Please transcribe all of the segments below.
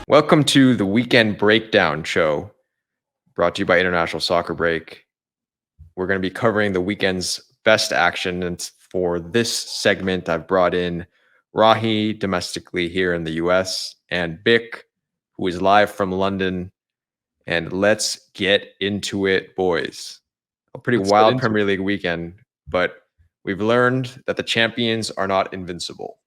Welcome to the Weekend Breakdown Show, brought to you by International Soccer Break. We're going to be covering the weekend's best action. And for this segment, I've brought in Rahi domestically here in the US and Bick, who is live from London. And let's get into it, boys. A pretty wild Premier League weekend, but we've learned that the champions are not invincible.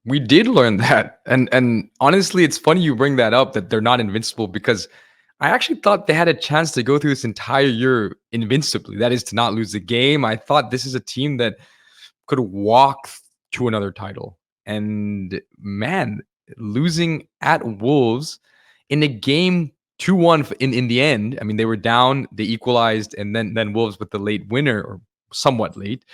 We did learn that. And honestly, it's funny you bring that up, that they're not invincible, because I actually thought they had a chance to go through this entire year invincibly. That is, to not lose the game. I thought this is a team that could walk to another title. And man, losing at Wolves in a game 2-1 in the end. I mean, they were down, they equalized, and then Wolves with the late winner, or somewhat late.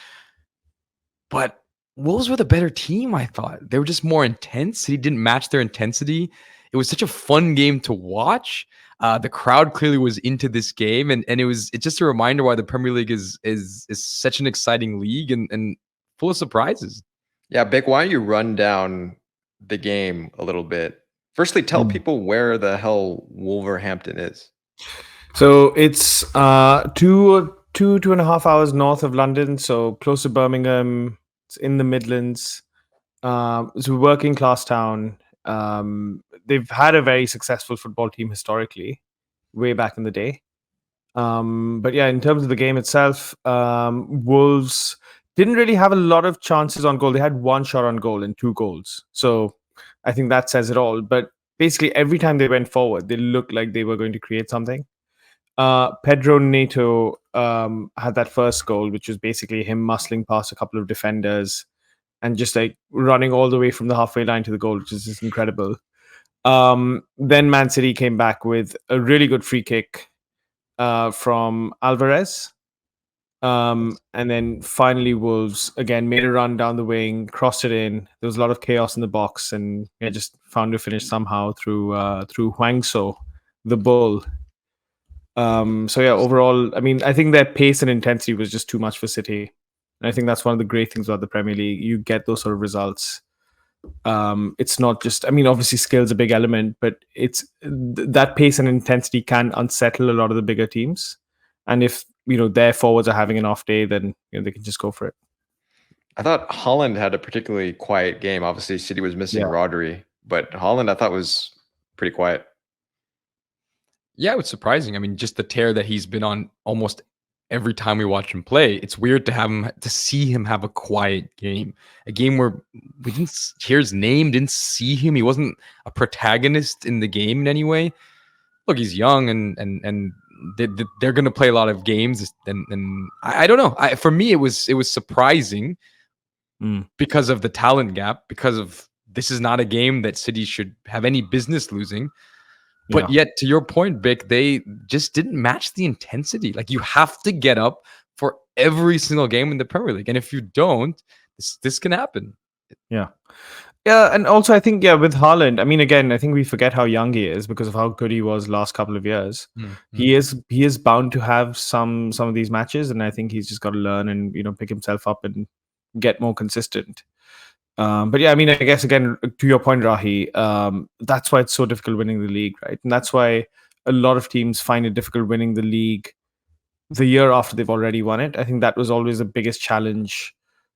But Wolves were the better team, I thought. They were just more intense. City didn't match their intensity. It was such a fun game to watch. The crowd clearly was into this game, and it's just a reminder why the Premier League is such an exciting league and full of surprises. Yeah, Bick, why don't you run down the game a little bit? Firstly, tell people where the hell Wolverhampton is. So it's 2.5 hours north of London, so close to Birmingham. It's in the Midlands. It's a working class town. They've had a very successful football team historically, way back in the day. But yeah, in terms of the game itself, Wolves didn't really have a lot of chances on goal. They had one shot on goal and 2 goals. So I think that says it all. But basically, every time they went forward, they looked like they were going to create something. Pedro Neto had that first goal, which was basically him muscling past a couple of defenders and just like running all the way from the halfway line to the goal, which is just incredible. Then Man City came back with a really good free kick from Alvarez. And then finally Wolves again made a run down the wing, crossed it in. There was a lot of chaos in the box, and just found a finish somehow through Hwang So, the bull. So yeah, overall, I mean, I think their pace and intensity was just too much for City. And I think that's one of the great things about the Premier League. You get those sort of results. It's not just, I mean, obviously skill's a big element, but it's that pace and intensity can unsettle a lot of the bigger teams. And if, their forwards are having an off day, then they can just go for it. I thought Holland had a particularly quiet game. Obviously, City was missing Rodri, but Holland I thought was pretty quiet. Yeah, it was surprising. I mean, just the tear that he's been on almost every time we watch him play. It's weird to see him have a quiet game, a game where we didn't hear his name, didn't see him. He wasn't a protagonist in the game in any way. Look, he's young and they're going to play a lot of games, and I don't know. For me, it was surprising because of the talent gap. Because of this is not a game that City should have any business losing. But yet, to your point, Bick, they just didn't match the intensity. Like, you have to get up for every single game in the Premier League. And if you don't, this can happen. Yeah. Yeah, and also I think, with Haaland, I mean, again, I think we forget how young he is because of how good he was last couple of years. He is bound to have some of these matches, and I think he's just got to learn and, pick himself up and get more consistent. But yeah, I mean, I guess again, to your point, Rahi, that's why it's so difficult winning the league, right? And that's why a lot of teams find it difficult winning the league the year after they've already won it. I think that was always the biggest challenge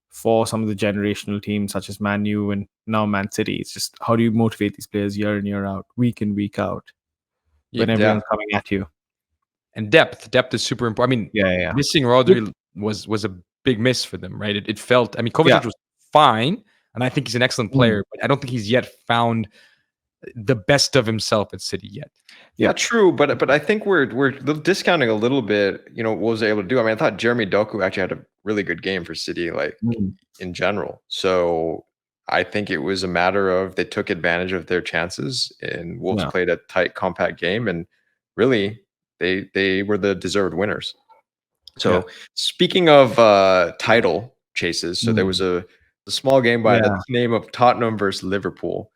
for some of the generational teams, such as Man U and now Man City. It's just, how do you motivate these players year in, year out, week in, week out, when everyone's coming at you? And depth is super important. I mean, missing Rodri was a big miss for them, right? It felt, I mean, Kovacic was fine, and I think he's an excellent player, but I don't think he's yet found the best of himself at City yet. Yeah, true, but I think we're discounting a little bit, what was able to do. I mean, I thought Jeremy Doku actually had a really good game for City, like in general. So I think it was a matter of they took advantage of their chances, and Wolves played a tight, compact game, and really they were the deserved winners. So speaking of title chases, so there was a small game by the name of Tottenham versus Liverpool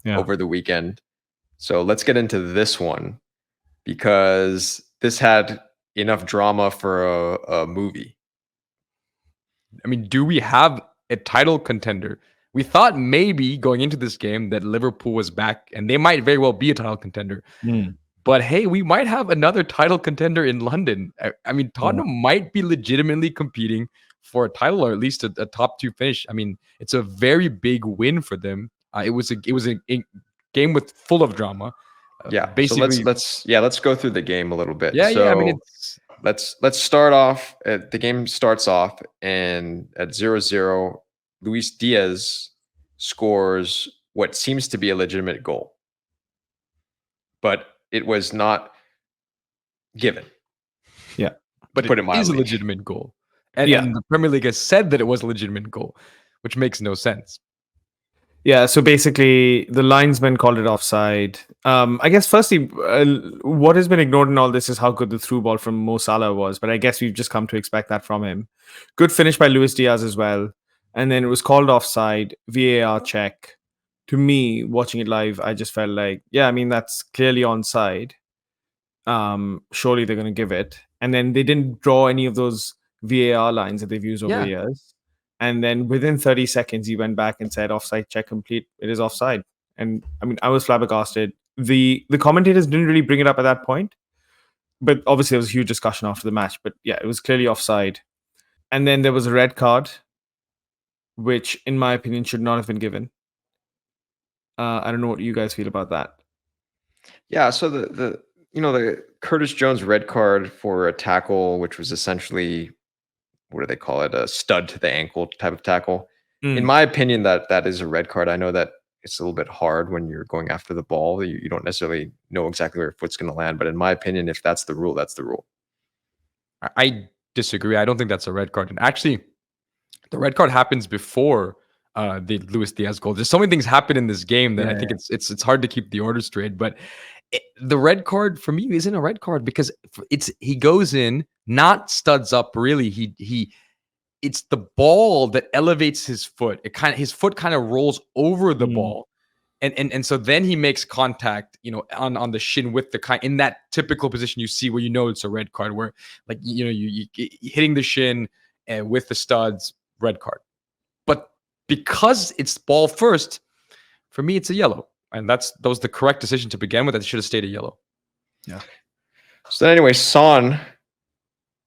over the weekend. So let's get into this one, because this had enough drama for a movie. I mean, do we have a title contender We thought maybe going into this game that Liverpool was back and they might very well be a title contender. But hey, we might have another title contender in London. I mean, Tottenham might be legitimately competing for a title or at least a top 2 finish. I mean, it's a very big win for them. It was a game with full of drama. Yeah. Basically, so let's go through the game a little bit. yeah. I mean, it's let's start off. The game starts off and at 0-0, Luis Diaz scores what seems to be a legitimate goal, but it was not given. Yeah, but Put it it mildly. is a legitimate goal, and the Premier League has said that it was a legitimate goal, which makes no sense. Yeah, so basically the linesman called it offside. I guess firstly, what has been ignored in all this is how good the through ball from Mo Salah was, but I guess we've just come to expect that from him. Good finish by Luis Diaz as well. And then it was called offside, VAR check. To me, watching it live, I just felt like, yeah, I mean, that's clearly onside. Surely they're going to give it. And then they didn't draw any of those VAR lines that they've used over the years. And then within 30 seconds, he went back and said, offside check complete. It is offside. And I mean, I was flabbergasted. The commentators didn't really bring it up at that point. But obviously, there was a huge discussion after the match. But yeah, it was clearly offside. And then there was a red card, which, in my opinion, should not have been given. I don't know what you guys feel about that. Yeah, so the Curtis Jones red card for a tackle, which was essentially, what do they call it, a stud to the ankle type of tackle. In my opinion, that is a red card. I know that it's a little bit hard when you're going after the ball. You don't necessarily know exactly where your foot's going to land, but in my opinion, if that's the rule, that's the rule. I disagree. I don't think that's a red card. And actually, the red card happens before the Luis Diaz goal. There's so many things happen in this game that I think it's hard to keep the order straight. But the red card for me isn't a red card because he goes in, not studs up. Really, it's the ball that elevates his foot. His foot kind of rolls over the ball. And so then he makes contact, on the shin with in that typical position you see where it's a red card, where like you hitting the shin and with the studs, red card. But because it's ball first, for me it's a yellow, and that was the correct decision to begin with. That should have stayed a yellow. Yeah. So then anyway, Son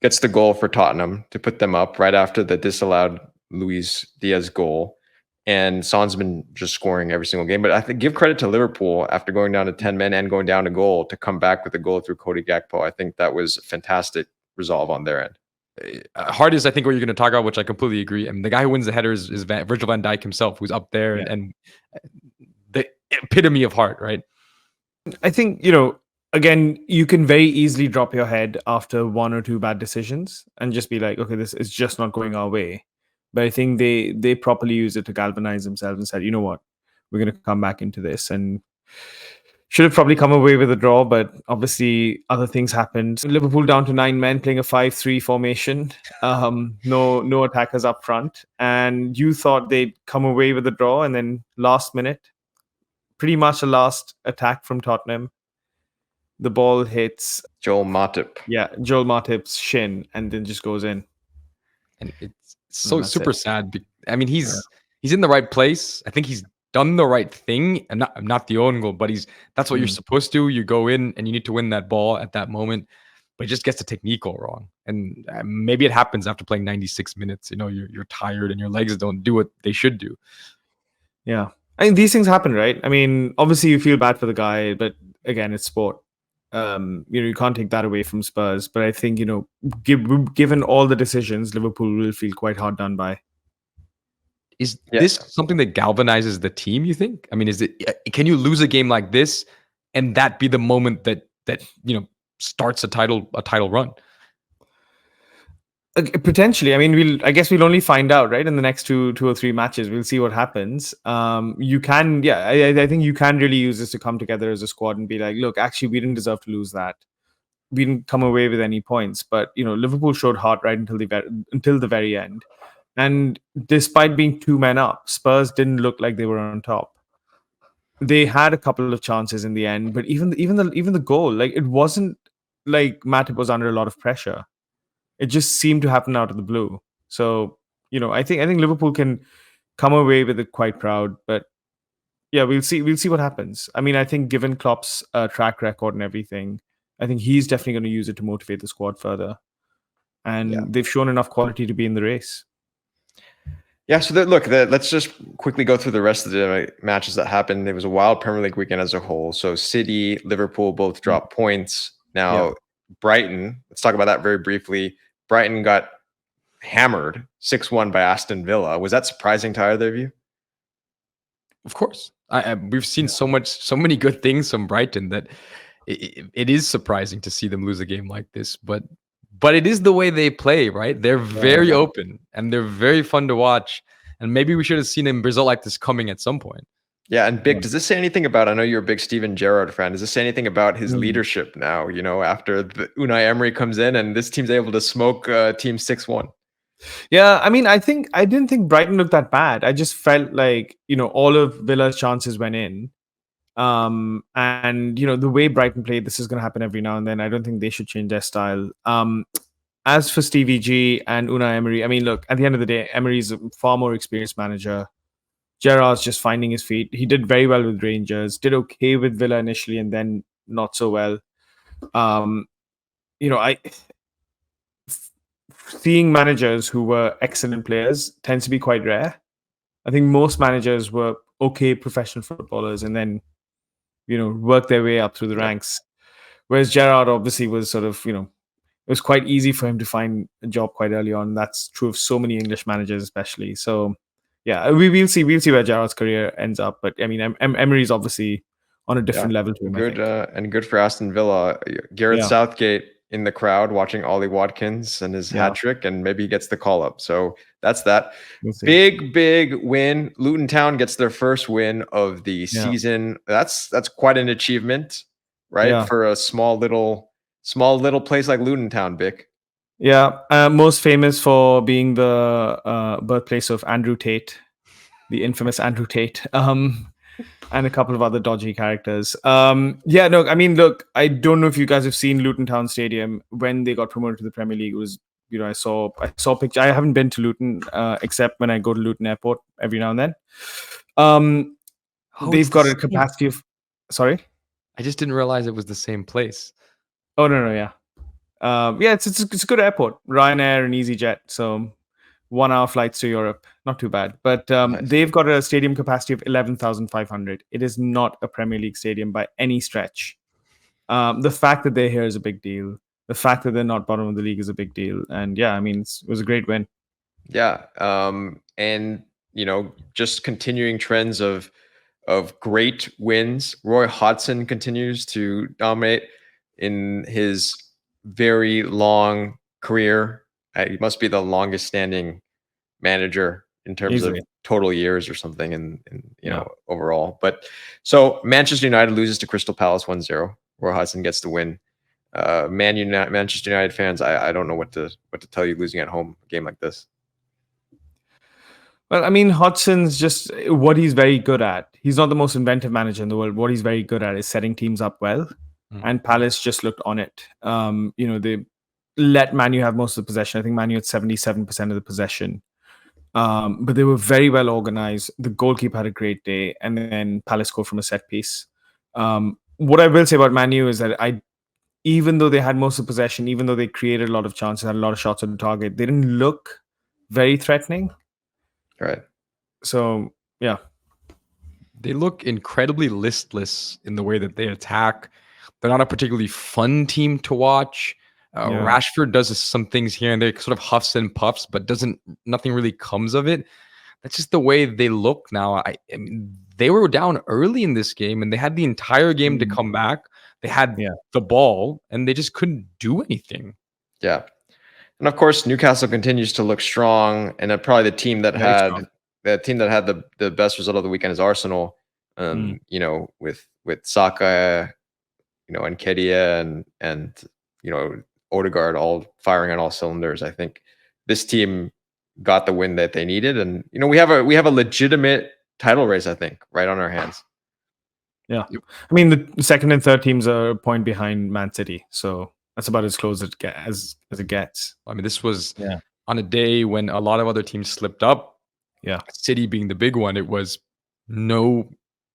gets the goal for Tottenham to put them up right after the disallowed Luis Diaz goal. And Son's been just scoring every single game. But I think give credit to Liverpool after going down to 10 men and going down a goal to come back with a goal through Cody Gakpo. I think that was fantastic resolve on their end. Hard is, I think, what you're going to talk about, which I completely agree. I mean, the guy who wins the header is Virgil van Dijk himself, who's up there and the epitome of heart, right? I think, again, you can very easily drop your head after one or two bad decisions and just be like, okay, this is just not going our way. But I think they properly use it to galvanize themselves and said, you know what, we're going to come back into this, and should have probably come away with a draw, but obviously other things happened. Liverpool down to 9 men playing a 5-3 formation. No attackers up front. And you thought they'd come away with a draw, and then last minute, pretty much a last attack from Tottenham, the ball hits Joel Matip. Yeah, Joel Matip's shin and then just goes in. And it's so super sad. I mean, he's in the right place. I think he's done the right thing, and not the own goal, but that's what you're supposed to. You go in and you need to win that ball at that moment, but he just gets the technique all wrong. And maybe it happens after playing 96 minutes. You're tired and your legs don't do what they should do. Yeah, I mean, these things happen, right? I mean, obviously you feel bad for the guy, but again, it's sport. You can't take that away from Spurs. But I think, given all the decisions, Liverpool will feel quite hard done by. Is this something that galvanizes the team, you think? I mean, can you lose a game like this and that be the moment that starts a title run? Potentially. I mean, I guess we'll only find out, right, in the next two or three matches. We'll see what happens. You can, I think you can really use this to come together as a squad and be like, look, actually, we didn't deserve to lose that. We didn't come away with any points, but Liverpool showed heart right until the very end. And despite being 2 men up, Spurs didn't look like they were on top. They had a couple of chances in the end, but even the goal, like, it wasn't like Matip was under a lot of pressure. It just seemed to happen out of the blue. So, I think Liverpool can come away with it quite proud. But yeah, we'll see. We'll see what happens. I mean, I think given Klopp's track record and everything, I think he's definitely going to use it to motivate the squad further. And they've shown enough quality to be in the race. Yeah, so let's just quickly go through the rest of the matches that happened. It was a wild Premier League weekend as a whole. So City, Liverpool both dropped points. Now, Brighton, let's talk about that very briefly. Brighton got hammered 6-1 by Aston Villa. Was that surprising to either of you? Of course. We've seen so many good things from Brighton that it is surprising to see them lose a game like this. But it is the way they play, right? They're very open and they're very fun to watch. And maybe we should have seen a result like this coming at some point. Yeah, and Big, does this say anything about, I know you're a big Steven Gerrard fan, does this say anything about his leadership now, after Unai Emery comes in and this team's able to smoke team 6-1? Yeah, I mean, I didn't think Brighton looked that bad. I just felt like, all of Villa's chances went in. And the way Brighton played, this is going to happen every now and then. I don't think they should change their style. As for Stevie G and Unai Emery, I mean, look, at the end of the day, Emery's a far more experienced manager. Gerrard's just finding his feet. He did very well with Rangers, did okay with Villa initially, and then not so well. Seeing managers who were excellent players tends to be quite rare. I think most managers were okay professional footballers and then, work their way up through the ranks. Whereas Gerrard obviously was sort of, it was quite easy for him to find a job quite early on. That's true of so many English managers, especially. So, yeah, we'll see where Gerrard's career ends up. But I mean, Emery's obviously on a different level to him. Good and good for Aston Villa. Gareth Southgate in the crowd watching Ollie Watkins and his hat trick, and maybe he gets the call up. So that's that. We'll big win. Luton Town gets their first win of the season. That's quite an achievement, right? For a small little place like Luton Town, Vic. Yeah, most famous for being the birthplace of Andrew Tate, the infamous Andrew Tate. And a couple of other dodgy characters. I mean, look, I don't know if you guys have seen Luton Town Stadium when they got promoted to the Premier League. It was, I saw pictures. I haven't been to Luton except when I go to Luton Airport every now and then. They've got a capacity of. Sorry, I just didn't realize it was the same place. Oh no, yeah, it's a good airport. Ryanair and EasyJet, so 1 hour flights to Europe. Not too bad. But they've got a stadium capacity of 11,500. It is not a Premier League stadium by any stretch. The fact that they're here is a big deal. The fact that they're not bottom of the league is a big deal. And yeah, I mean, it was a great win. Yeah. And, just continuing trends of great wins. Roy Hodgson continues to dominate in his very long career. He must be the longest standing manager in terms of total years or something in overall. But so Manchester United loses to Crystal Palace 1-0. Roy Hodgson gets the win. Manchester United fans, I don't know what to tell you losing at home a game like this. Well, I mean, Hodgson's just what he's very good at. He's not the most inventive manager in the world. What he's very good at is setting teams up well. And Palace just looked on it. They let Man U have most of the possession. I think Man U had 77% of the possession. But they were very well organized. The goalkeeper had a great day, and then Palace scored from a set piece. What I will say about Man U is that even though they had most of the possession, even though they created a lot of chances, had a lot of shots on the target, they didn't look very threatening. Right. So, yeah. They look incredibly listless in the way that they attack. They're not a particularly fun team to watch. Rashford does some things here and there, sort of huffs and puffs, but nothing really comes of it. That's just the way they look now. I mean, they were down early in this game and they had the entire game to come back. They had the ball and they just couldn't do anything. Yeah. And of course, Newcastle continues to look strong. And probably the team that had the best result of the weekend is Arsenal. With Saka, and Nketiah and Odegaard all firing on all cylinders. I think this team got the win that they needed, and we have a legitimate title race, I think, right on our hands. Yeah, I mean the second and third teams are a point behind Man City, so that's about as close as it gets. I mean, this was on a day when a lot of other teams slipped up. Yeah. City being the big one, it was no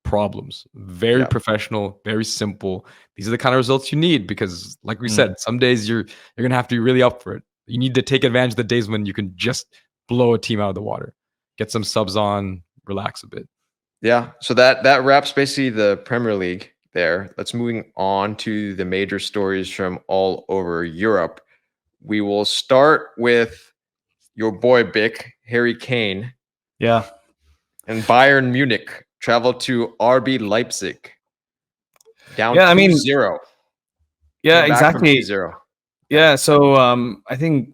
problems. Very professional, very simple. These are the kind of results you need because, like we said, some days you're gonna have to be really up for it. You need to take advantage of the days when you can just blow a team out of the water, get some subs on, relax a bit. Yeah. So that wraps basically the Premier League there. Let's moving on to the major stories from all over Europe. We will start with your boy Bick, Harry Kane, Yeah. and Bayern Munich travel to RB Leipzig. Down Yeah, I mean, 2-0. yeah, Came back from exactly. 2-0. Yeah, so I think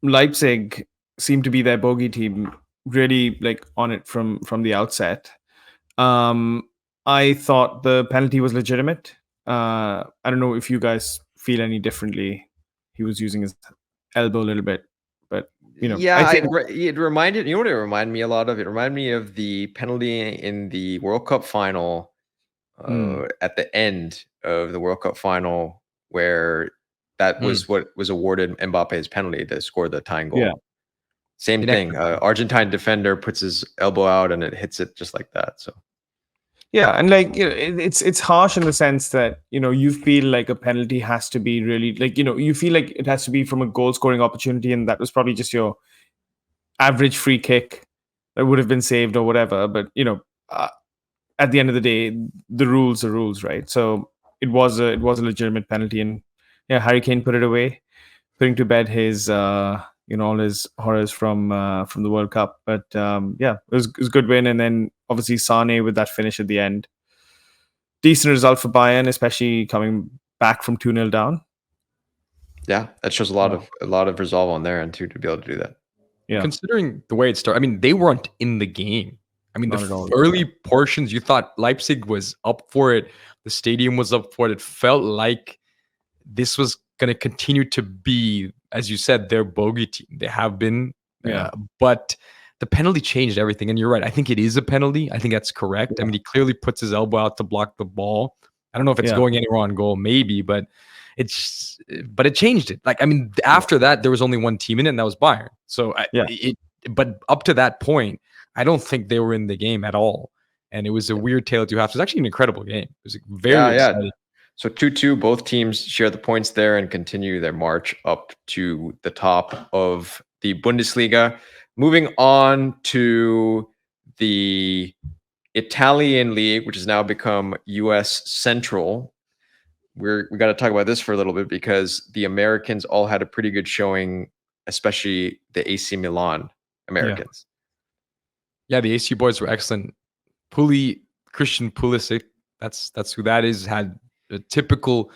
Leipzig seemed to be their bogey team, really like on it from the outset. I thought the penalty was legitimate. I don't know if you guys feel any differently. He was using his elbow a little bit, but Yeah, I think it reminded, you know what it reminded me a lot of? It reminded me of the penalty in the World Cup final at the end of the World Cup final, where that was what was awarded Mbappe's penalty to score the tying goal. Yeah. Same thing. Argentine defender puts his elbow out and it hits it just like that. So yeah, and like it's harsh in the sense that you feel like a penalty has to be really like you feel like it has to be from a goal scoring opportunity, and that was probably just your average free kick that would have been saved or whatever. But at the end of the day, the rules are rules, right? So it was a legitimate penalty, and yeah, Harry Kane put it away, putting to bed his all his horrors from the World Cup. But yeah, it was a good win, and then obviously Sane with that finish at the end. Decent result for Bayern, especially coming back from 2-0 down. yeah, that shows a lot of resolve on their end too to be able to do that. Yeah, Considering the way it started, I mean, they weren't in the game. I mean, the early portions, you thought Leipzig was up for it. The stadium was up for it. It felt like this was going to continue to be, as you said, their bogey team. They have been, but the penalty changed everything. And you're right. I think it is a penalty. I think that's correct. I mean, he clearly puts his elbow out to block the ball. I don't know if it's going anywhere on goal, maybe, but it changed it. Like, I mean, after that, there was only one team in it, and that was Bayern. So but up to that point, I don't think they were in the game at all. And it was a weird tale of two halves. It was actually an incredible game. It was very exciting. So 2-2, both teams share the points there and continue their march up to the top of the Bundesliga. Moving on to the Italian league, which has now become US Central. We got to talk about this for a little bit because the Americans all had a pretty good showing, especially the AC Milan Americans. Yeah, the AC boys were excellent. Christian Pulisic, that's who that is, had a typical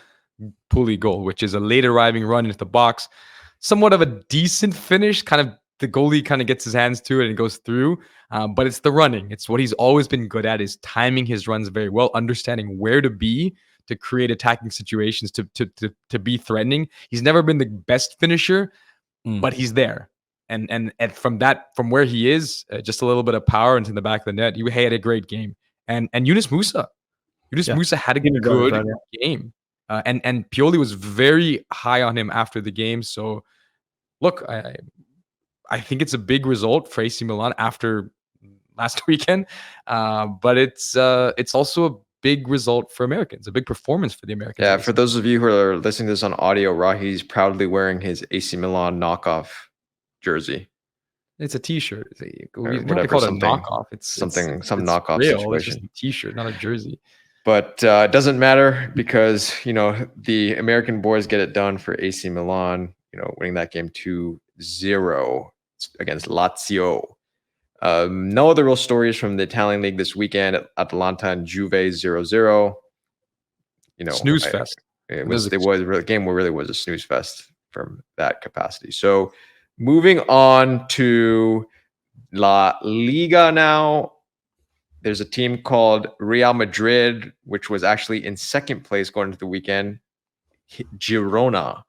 Puli goal, which is a late arriving run into the box. Somewhat of a decent finish, kind of the goalie kind of gets his hands to it and goes through. But it's the running. It's what he's always been good at, is timing his runs very well, understanding where to be to create attacking situations, to be threatening. He's never been the best finisher, but he's there. And from where he is, just a little bit of power into the back of the net. He had a great game. And Yunus Musa had a good game. And Pioli was very high on him after the game. So look, I think it's a big result for AC Milan after last weekend. But it's also a big result for Americans, a big performance for the Americans. Yeah, for those of you who are listening to this on audio, Rahi's proudly wearing his AC Milan knockoff jersey. It's a T-shirt. We don't call it a knockoff. It's some knockoff real. situation. It's just a T-shirt, not a jersey. But it doesn't matter because the American boys get it done for AC Milan. Winning that game 2-0 against Lazio. No other real stories from the Italian league this weekend. Atalanta and Juve 0-0. Snooze fest. It was a game where really was a snooze fest from that capacity. So moving on to La Liga now. There's a team called Real Madrid, which was actually in second place going into the weekend. Girona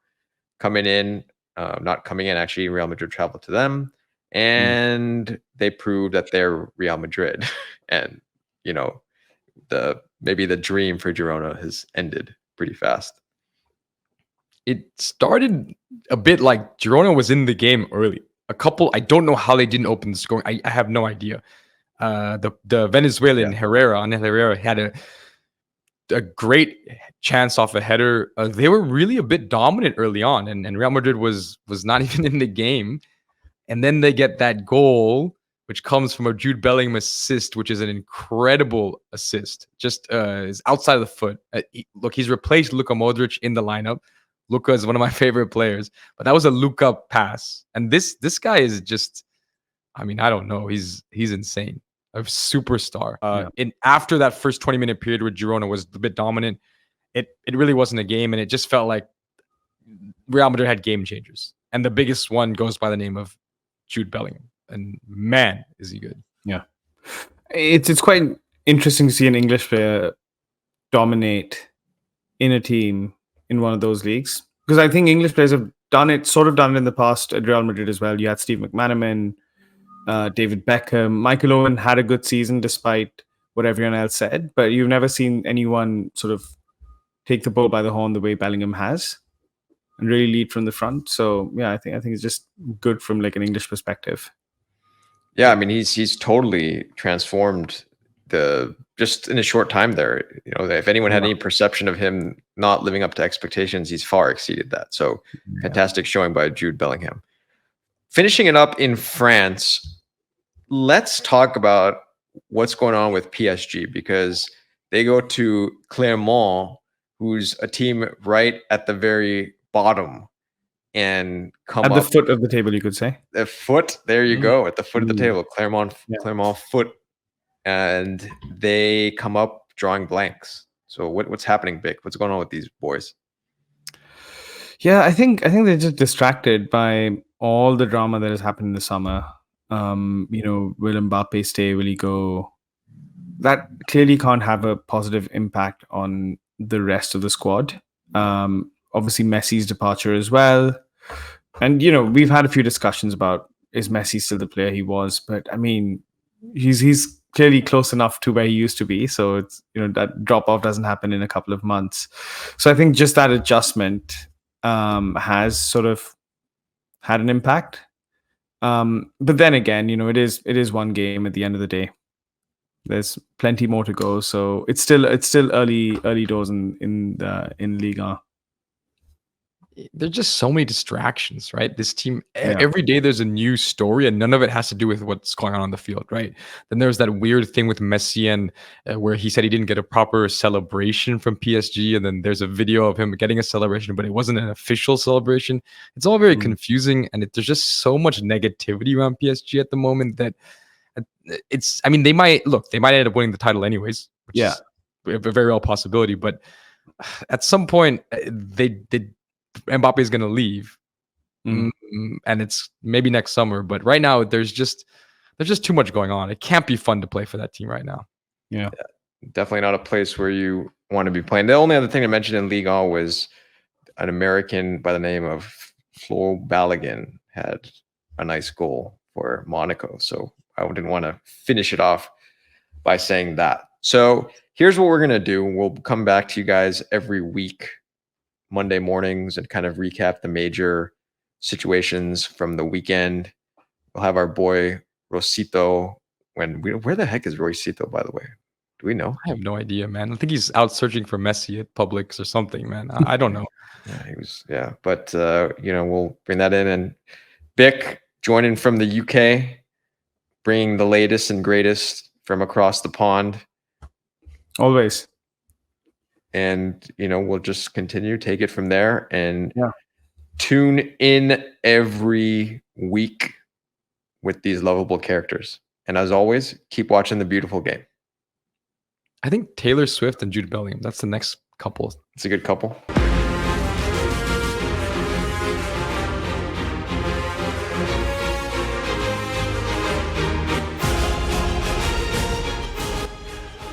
coming in, not coming in, actually, Real Madrid traveled to them. And they proved that they're Real Madrid. And, maybe the dream for Girona has ended pretty fast. It started a bit like Girona was in the game early. a couple. I don't know how they didn't open the scoring. I have no idea. The Venezuelan Angel Herrera had a great chance off a header. They were really a bit dominant early on, and Real Madrid was not even in the game. And then they get that goal, which comes from a Jude Bellingham assist, which is an incredible assist. Just is outside of the foot. Look, he's replaced Luka Modric in the lineup. Luka is one of my favorite players, but that was a Luka pass. And this guy is just, I mean, I don't know. He's insane. A superstar. And after that first 20-minute period where Girona was a bit dominant, it really wasn't a game, and it just felt like Real Madrid had game changers. And the biggest one goes by the name of Jude Bellingham. And man, is he good. Yeah. It's quite interesting to see an English player dominate in a team in one of those leagues. Because I think English players have done it in the past at Real Madrid as well. You had Steve McManaman, David Beckham. Michael Owen had a good season despite what everyone else said, but you've never seen anyone sort of take the bull by the horn the way Bellingham has and really lead from the front. So yeah, I think it's just good from like an English perspective. Yeah, I mean he's totally transformed just in a short time there. You know, if anyone had any perception of him not living up to expectations, he's far exceeded that. So fantastic showing by Jude Bellingham. Finishing it up in France, let's talk about what's going on with PSG, because they go to Clermont, who's a team right at the very bottom, and come at the foot of the table, you could say. The foot, there you go, at the foot of the table, Clermont foot, and they come up drawing blanks. So what's happening, Vic? What's going on with these boys? Yeah, I think they're just distracted by all the drama that has happened in the summer. You know, will Mbappe stay? Will he go? That clearly can't have a positive impact on the rest of the squad. Obviously, Messi's departure as well. And, you know, we've had a few discussions about, is Messi still the player he was? But, I mean, he's clearly close enough to where he used to be. So, it's, you know, that drop-off doesn't happen in a couple of months. So, I think just that adjustment has sort of had an impact. But then again, you know, it is one game at the end of the day. There's plenty more to go, so it's still early doors in Liga. There's just so many distractions, right? This team, every day there's a new story, and none of it has to do with what's going on the field, right? Then there's that weird thing with Messi, and where he said he didn't get a proper celebration from PSG, and then there's a video of him getting a celebration, but it wasn't an official celebration. It's all very confusing, and there's just so much negativity around PSG at the moment that I mean, they might end up winning the title anyways, which is a very real possibility, but at some point Mbappe is going to leave, and it's maybe next summer. But right now, there's just too much going on. It can't be fun to play for that team right now. Yeah, definitely not a place where you want to be playing. The only other thing I mentioned in Ligue 1 was an American by the name of Flo Balogun had a nice goal for Monaco. So I didn't want to finish it off by saying that. So here's what we're going to do. We'll come back to you guys every week, Monday mornings, and kind of recap the major situations from the weekend. We'll have our boy Rosito. Where the heck is Rosito, by the way? Do we know? I have no idea, man. I think he's out searching for Messi at Publix or something, man. I don't know. Yeah, but you know, we'll bring that in. And Bick joining from the UK, bringing the latest and greatest from across the pond. Always. And, you know, we'll just continue, take it from there, and tune in every week with these lovable characters. And as always, keep watching the beautiful game. I think Taylor Swift and Jude Bellingham, that's the next couple. It's a good couple.